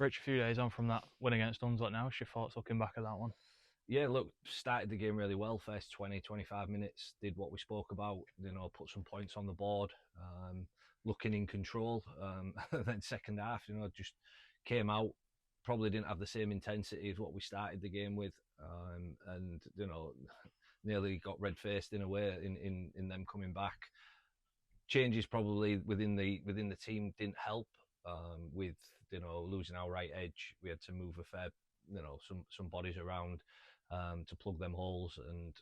Rich, a few days on from that win against Dunslet now. What's your thoughts looking back at that one? Yeah, look, started the game really well. First 20, 25 minutes, did what we spoke about, put some points on the board, looking in control. Then second half, just came out, probably didn't have the same intensity as what we started the game with. And, nearly got red-faced in a way in them coming back. Changes probably within the team didn't help. With losing our right edge, we had to move a fair some bodies around to plug them holes, and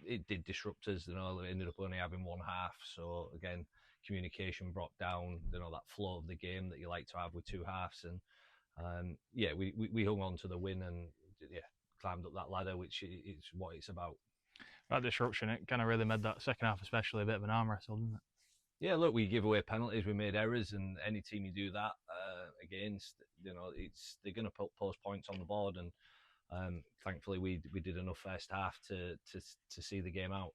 it did disrupt us. It ended up only having one half, so again, communication brought down that flow of the game that you like to have with two halves, and we hung on to the win and climbed up that ladder, which is what it's about. That disruption, it kind of really made that second half especially a bit of an arm wrestle, didn't it? Yeah, look, we give away penalties, we made errors, and any team you do that against, they're going to post points on the board, and thankfully we did enough first half to see the game out.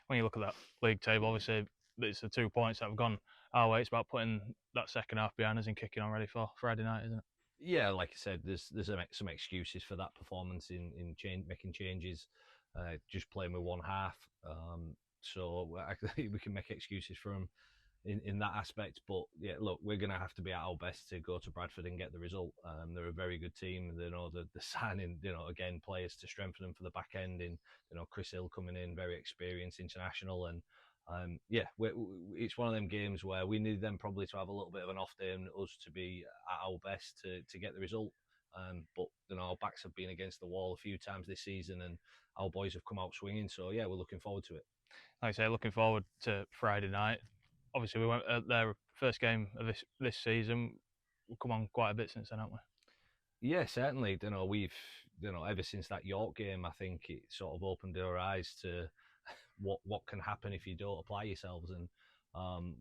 When you look at that league table, obviously it's the 2 points that have gone our way. It's about putting that second half behind us and kicking on ready for Friday night, isn't it? Yeah, like I said, there's some excuses for that performance in making changes, just playing with one half. So I think we can make excuses for them in that aspect. But yeah, look, we're going to have to be at our best to go to Bradford and get the result. They're a very good team. They're signing, again, players to strengthen them for the back end. In Chris Hill coming in, very experienced international, and it's one of them games where we need them probably to have a little bit of an off day and us to be at our best to get the result. But our backs have been against the wall a few times this season, and our boys have come out swinging. So yeah, we're looking forward to it. Like I say, looking forward to Friday night. Obviously, we went at their first game of this season. We've come on quite a bit since then, haven't we? Yeah, certainly. We've ever since that York game, I think it sort of opened our eyes to what can happen if you don't apply yourselves, and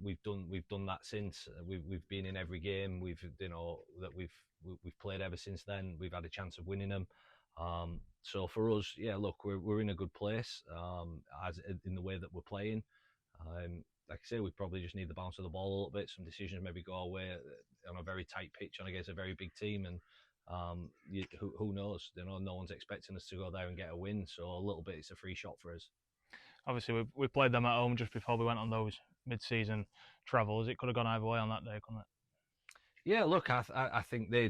we've done that since. We've been in every game. We've played ever since then. We've had a chance of winning them. So for us, yeah, look, we're in a good place as in the way that we're playing. Like I say, we probably just need the bounce of the ball a little bit. Some decisions maybe go away on a very tight pitch and against a very big team, and who knows? No one's expecting us to go there and get a win. So a little bit, it's a free shot for us. Obviously, we played them at home just before we went on those mid-season travels. It could have gone either way on that day, couldn't it? Yeah, look, I think they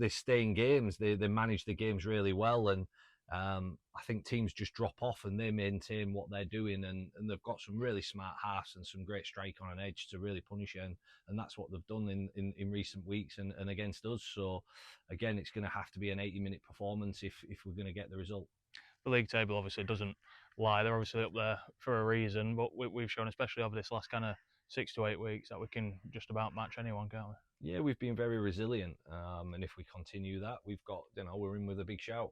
stay in games. They manage the games really well, and I think teams just drop off and they maintain what they're doing, and they've got some really smart halves and some great strike on an edge to really punish you, and that's what they've done in recent weeks and against us. So again, it's going to have to be an 80-minute performance if we're going to get the result. The league table obviously doesn't lie. They're obviously up there for a reason, but we've shown, especially over this last kind of 6 to 8 weeks, that we can just about match anyone, can't we? Yeah, we've been very resilient, and if we continue that, we're in with a big shout.